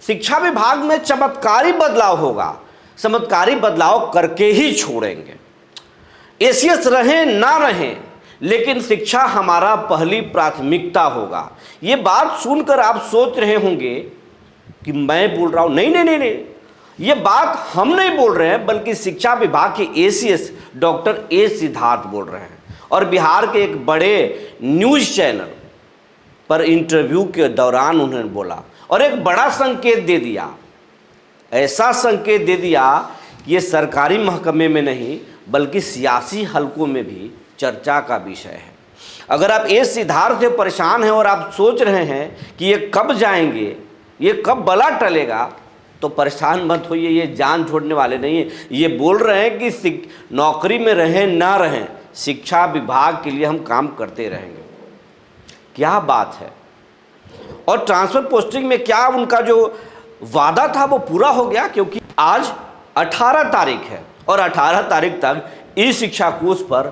शिक्षा विभाग में चमत्कारी बदलाव होगा, चमत्कारी बदलाव करके ही छोड़ेंगे। एसीएस रहें ना रहें, लेकिन शिक्षा हमारा पहली प्राथमिकता होगा। ये बात सुनकर आप सोच रहे होंगे कि मैं बोल रहा हूं, नहीं नहीं नहीं नहीं, ये बात हम नहीं बोल रहे हैं, बल्कि शिक्षा विभाग के एसीएस डॉक्टर ए सिद्धार्थ बोल रहे हैं। और बिहार के एक बड़े न्यूज चैनल पर इंटरव्यू के दौरान उन्होंने बोला और एक बड़ा संकेत दे दिया, ऐसा संकेत दे दिया कि ये सरकारी महकमे में नहीं बल्कि सियासी हलकों में भी चर्चा का विषय है। अगर आप ए सिद्धार्थ से परेशान हैं और आप सोच रहे हैं कि ये कब जाएंगे, ये कब बला टलेगा, तो परेशान मत होइए, ये जान छोड़ने वाले नहीं हैं। ये बोल रहे हैं कि नौकरी में रहें ना रहें, शिक्षा विभाग के लिए हम काम करते रहेंगे। क्या बात है। और ट्रांसफर पोस्टिंग में क्या उनका जो वादा था वो पूरा हो गया, क्योंकि आज 18 तारीख है और 18 तारीख तक ई शिक्षा कोष पर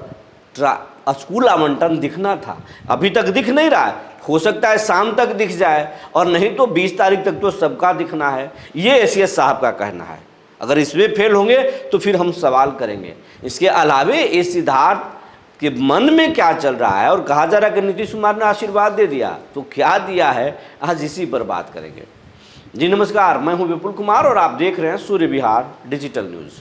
स्कूल आवंटन दिखना था। अभी तक दिख नहीं रहा है, हो सकता है शाम तक दिख जाए, और नहीं तो 20 तारीख तक तो सबका दिखना है, ये एसीएस साहब का कहना है। अगर इसमें फेल होंगे तो फिर हम सवाल करेंगे। इसके अलावे ए सिद्धार्थ के मन में क्या चल रहा है, और कहा जा रहा है कि नीतीश कुमार ने आशीर्वाद दे दिया, तो क्या दिया है, आज इसी पर बात करेंगे। जी नमस्कार, मैं हूं विपुल कुमार और आप देख रहे हैं सूर्य बिहार डिजिटल न्यूज़।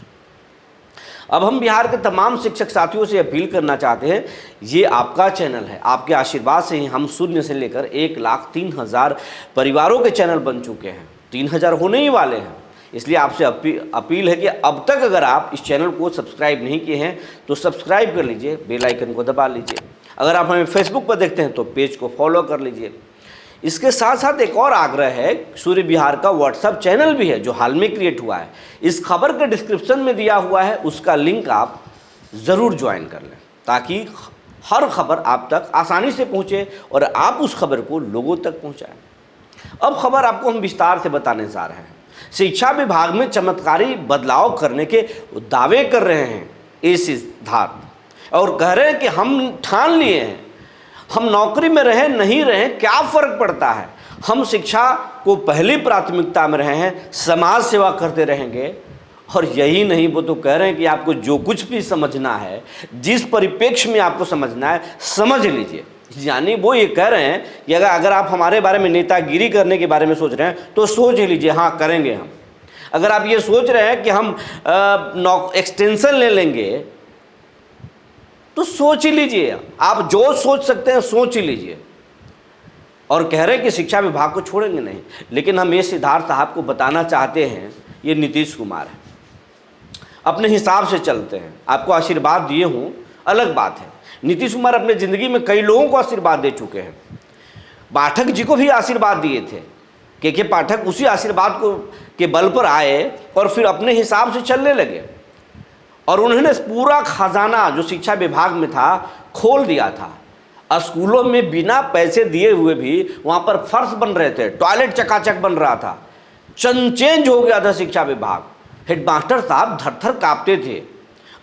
अब हम बिहार के तमाम शिक्षक साथियों से अपील करना चाहते हैं, ये आपका चैनल है, आपके आशीर्वाद से ही हम शून्य से लेकर 1,03,000 परिवारों के चैनल बन चुके हैं, 3,000 होने ही वाले हैं। इसलिए आपसे अपील है कि अब तक अगर आप इस चैनल को सब्सक्राइब नहीं किए हैं तो सब्सक्राइब कर लीजिए, बेल आइकन को दबा लीजिए। अगर आप हमें फेसबुक पर देखते हैं तो पेज को फॉलो कर लीजिए। इसके साथ साथ एक और आग्रह है, सूर्य बिहार का व्हाट्सएप चैनल भी है जो हाल में क्रिएट हुआ है, इस खबर के डिस्क्रिप्शन में दिया हुआ है, उसका लिंक आप ज़रूर ज्वाइन कर लें, ताकि हर खबर आप तक आसानी से पहुँचे और आप उस खबर को लोगों तक पहुँचाएँ। अब खबर आपको हम विस्तार से बताने जा रहे हैं। शिक्षा विभाग में चमत्कारी बदलाव करने के दावे कर रहे हैं ए सिद्धार्थ, और कह रहे हैं कि हम ठान लिए हैं, हम नौकरी में रहें नहीं रहें क्या फ़र्क पड़ता है, हम शिक्षा को पहली प्राथमिकता में रहे हैं, समाज सेवा करते रहेंगे। और यही नहीं, वो तो कह रहे हैं कि आपको जो कुछ भी समझना है, जिस परिप्रेक्ष्य में आपको समझना है, समझ लीजिए। यानी वो ये कह रहे हैं कि अगर आप हमारे बारे में नेतागिरी करने के बारे में सोच रहे हैं तो सोच लीजिए, हाँ करेंगे हम। अगर आप ये सोच रहे हैं कि हम एक्सटेंशन ले लेंगे तो सोच ही लीजिए, आप जो सोच सकते हैं सोच ही लीजिए। और कह रहे हैं कि शिक्षा विभाग को छोड़ेंगे नहीं, लेकिन हम ये सिद्धार्थ साहब को बताना चाहते हैं, ये नीतीश कुमार है, अपने हिसाब से चलते हैं। आपको आशीर्वाद दिए हूँ अलग बात है, नीतीश कुमार अपने ज़िंदगी में कई लोगों को आशीर्वाद दे चुके हैं। पाठक जी को भी आशीर्वाद दिए थे, के पाठक उसी आशीर्वाद को के बल पर आए और फिर अपने हिसाब से चलने लगे, और उन्होंने पूरा खजाना जो शिक्षा विभाग में था खोल दिया था। स्कूलों में बिना पैसे दिए हुए भी वहाँ पर फर्श बन रहे थे, टॉयलेट चकाचक बन रहा था, चेंज हो गया था शिक्षा विभाग। हेडमास्टर साहब थर थर काँपते थे,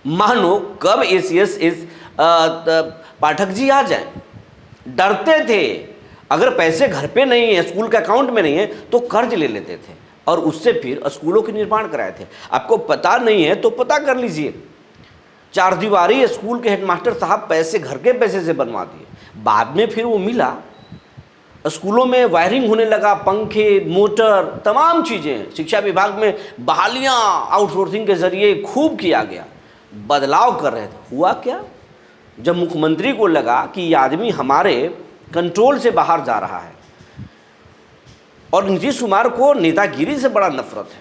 मानो कब एसीएस पाठक जी आ जाए, डरते थे। अगर पैसे घर पे नहीं है, स्कूल के अकाउंट में नहीं है, तो कर्ज ले लेते थे और उससे फिर स्कूलों के निर्माण कराए थे। आपको पता नहीं है तो पता कर लीजिए, चार दीवारी स्कूल के हेडमास्टर साहब पैसे घर के पैसे से बनवा दिए। बाद में फिर वो मिला, स्कूलों में वायरिंग होने लगा, पंखे मोटर तमाम चीज़ें शिक्षा विभाग में बहालियाँ आउटसोर्सिंग के जरिए खूब किया गया, बदलाव कर रहे थे। हुआ क्या, जब मुख्यमंत्री को लगा कि ये आदमी हमारे कंट्रोल से बाहर जा रहा है, और नीतीश कुमार को नेतागिरी से बड़ा नफरत है,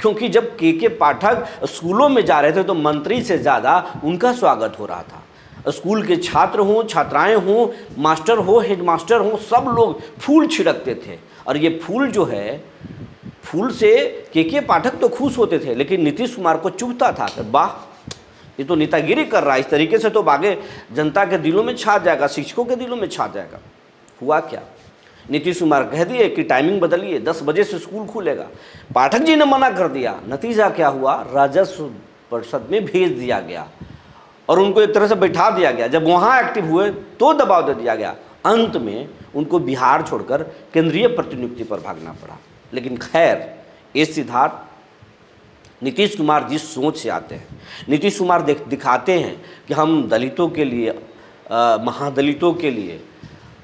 क्योंकि जब के पाठक स्कूलों में जा रहे थे तो मंत्री से ज़्यादा उनका स्वागत हो रहा था। स्कूल के छात्र हों, छात्राएं हों, मास्टर हो, हेडमास्टर हों, सब लोग फूल छिड़कते थे। और ये फूल जो है, फूल से के पाठक तो खुश होते थे, लेकिन नीतीश कुमार को चुभता था कि वाह ये तो नेतागिरी कर रहा है, इस तरीके से तो आगे जनता के दिलों में छा जाएगा, शिक्षकों के दिलों में छा जाएगा। हुआ क्या, नीतीश कुमार कह दिए कि टाइमिंग बदलिए, 10 बजे से स्कूल खुलेगा। पाठक जी ने मना कर दिया। नतीजा क्या हुआ, राजस्व परिषद में भेज दिया गया और उनको एक तरह से बैठा दिया गया। जब वहाँ एक्टिव हुए तो दबाव दे दिया गया। अंत में उनको बिहार छोड़कर केंद्रीय प्रतिनियुक्ति पर भागना पड़ा। लेकिन खैर, ए सिद्धार्थ नीतीश कुमार जिस सोच से आते हैं, नीतीश कुमार दिखाते हैं कि हम दलितों के लिए, महादलितों के लिए,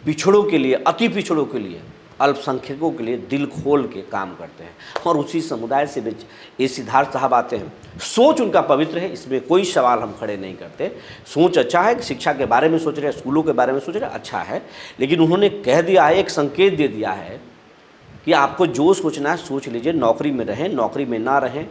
पिछड़ों के लिए, अति पिछड़ों के लिए, अल्पसंख्यकों के लिए दिल खोल के काम करते हैं, और उसी समुदाय से भी ये सिद्धार्थ साहब आते हैं। सोच उनका पवित्र है, इसमें कोई सवाल हम खड़े नहीं करते। सोच अच्छा है, शिक्षा के बारे में सोच रहे हैं, स्कूलों के बारे में सोच रहे हैं, अच्छा है। लेकिन उन्होंने कह दिया है, एक संकेत दे दिया है कि आपको जो सोचना है सोच लीजिए, नौकरी में रहें, नौकरी में ना रहें,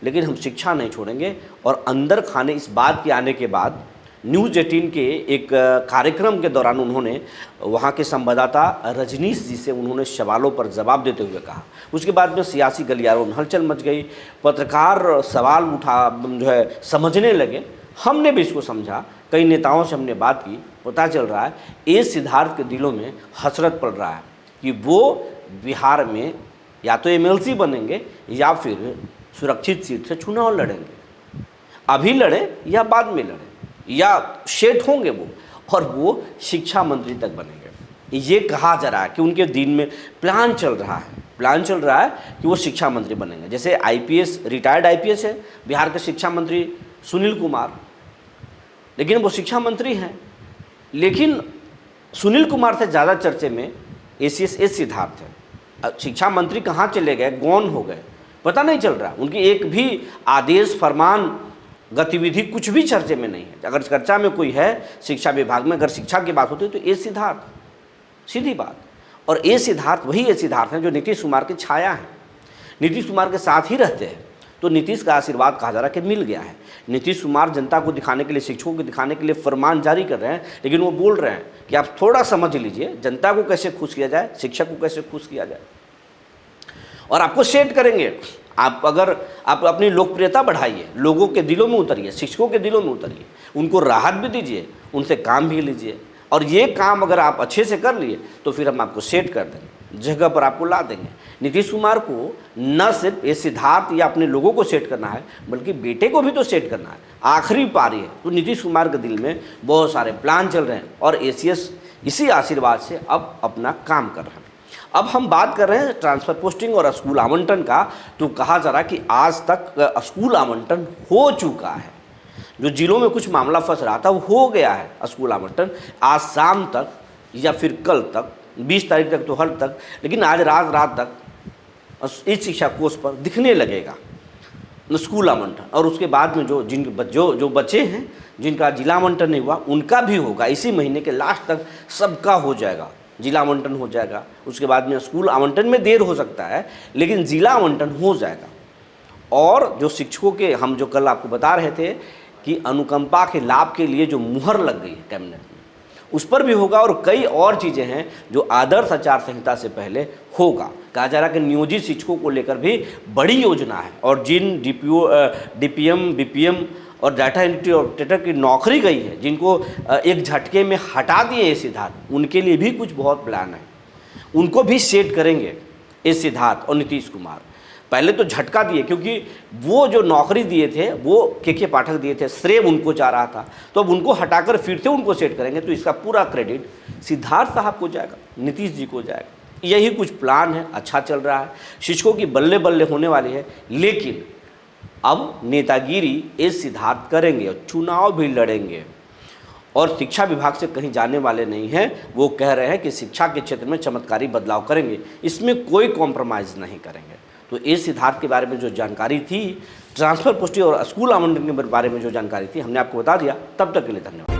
लेकिन हम शिक्षा नहीं छोड़ेंगे। और अंदर खाने इस बात के आने के बाद न्यूज़ 18 के एक कार्यक्रम के दौरान उन्होंने वहाँ के संवाददाता रजनीश जी से उन्होंने सवालों पर जवाब देते हुए कहा। उसके बाद में सियासी गलियारों में हलचल मच गई, पत्रकार सवाल जो है समझने लगे। हमने भी इसको समझा, कई नेताओं से हमने बात की, पता चल रहा है ए सिद्धार्थ के दिलों में हसरत पड़ रहा है कि वो बिहार में या तो MLC बनेंगे या फिर सुरक्षित सीट से चुनाव लड़ेंगे। अभी लड़े या बाद में लड़े, या सेट होंगे वो, और वो शिक्षा मंत्री तक बनेंगे। ये कहा जा रहा है कि उनके दिन में प्लान चल रहा है कि वो शिक्षा मंत्री बनेंगे। जैसे IPS, रिटायर्ड IPS है बिहार के शिक्षा मंत्री सुनील कुमार, लेकिन वो शिक्षा मंत्री हैं। लेकिन सुनील कुमार से ज़्यादा चर्चे में ACS ए सिद्धार्थ है। शिक्षा मंत्री कहाँ चले गए, गौन हो गए, पता नहीं चल रहा। उनकी एक भी आदेश, फरमान, गतिविधि कुछ भी चर्चे में नहीं है। अगर चर्चा में कोई है शिक्षा विभाग में, अगर शिक्षा की बात होती है तो ए सिद्धार्थ, सीधी बात। और ए सिद्धार्थ वही ए सिद्धार्थ हैं जो नीतीश कुमार की छाया है, नीतीश कुमार के साथ ही रहते हैं। तो नीतीश का आशीर्वाद कहा जा रहा है कि मिल गया है। नीतीश कुमार जनता को दिखाने के लिए, शिक्षकों को दिखाने के लिए फरमान जारी कर रहे हैं, लेकिन वो बोल रहे हैं कि आप थोड़ा समझ लीजिए जनता को कैसे खुश किया जाए, शिक्षक को कैसे खुश किया जाए, और आपको सेट करेंगे। आप अपनी लोकप्रियता बढ़ाइए, लोगों के दिलों में उतरिए, शिक्षकों के दिलों में उतरिए, उनको राहत भी दीजिए, उनसे काम भी लीजिए। और ये काम अगर आप अच्छे से कर लिए तो फिर हम आपको सेट कर देंगे, जगह पर आपको ला देंगे। नीतीश कुमार को न सिर्फ ये सिद्धार्थ या अपने लोगों को सेट करना है, बल्कि बेटे को भी तो सेट करना है। आखिरी पारी है, तो नीतीश कुमार के दिल में बहुत सारे प्लान चल रहे हैं, और ACS इसी आशीर्वाद से अब अपना काम कर रहे हैं। अब हम बात कर रहे हैं ट्रांसफ़र पोस्टिंग और स्कूल आवंटन का। तो कहा जा रहा है कि आज तक स्कूल आवंटन हो चुका है। जो जिलों में कुछ मामला फंस रहा था वो हो गया है स्कूल आवंटन। आज शाम तक या फिर कल तक, 20 तारीख तक तो हर तक, लेकिन आज रात तक इस शिक्षा कोष पर दिखने लगेगा स्कूल आवंटन। और उसके बाद में जो बच्चे हैं जिनका जिला आवंटन नहीं हुआ उनका भी होगा। इसी महीने के लास्ट तक सबका हो जाएगा, जिला आवंटन हो जाएगा। उसके बाद में स्कूल आवंटन में देर हो सकता है, लेकिन जिला आवंटन हो जाएगा। और जो शिक्षकों के, हम जो कल आपको बता रहे थे कि अनुकंपा के लाभ के लिए जो मुहर लग गई है कैबिनेट में, उस पर भी होगा। और कई और चीज़ें हैं जो आदर्श आचार संहिता से पहले होगा। कहा जा रहा है कि नियोजित शिक्षकों को लेकर भी बड़ी योजना है, और जिन DPM, BPM और डाटा एंट्री ऑपरेटर की नौकरी गई है, जिनको एक झटके में हटा दिए ये सिद्धार्थ, उनके लिए भी कुछ बहुत प्लान है। उनको भी सेट करेंगे ये सिद्धार्थ और नीतीश कुमार। पहले तो झटका दिए, क्योंकि वो जो नौकरी दिए थे वो के पाठक दिए थे, श्रेय उनको जा रहा था, तो अब उनको हटाकर फिर से उनको सेट करेंगे। तो इसका पूरा क्रेडिट सिद्धार्थ साहब को जाएगा, नीतीश जी को जाएगा। यही कुछ प्लान है, अच्छा चल रहा है। शिक्षकों की बल्ले बल्ले होने वाली है, लेकिन अब नेतागिरी इस सिद्धार्थ करेंगे और चुनाव भी लड़ेंगे, और शिक्षा विभाग से कहीं जाने वाले नहीं हैं। वो कह रहे हैं कि शिक्षा के क्षेत्र में चमत्कारी बदलाव करेंगे, इसमें कोई कॉम्प्रोमाइज़ नहीं करेंगे। तो इस सिद्धार्थ के बारे में जो जानकारी थी, ट्रांसफ़र पोस्टिंग और स्कूल आवंटन के बारे में जो जानकारी थी, हमने आपको बता दिया। तब तक के लिए धन्यवाद।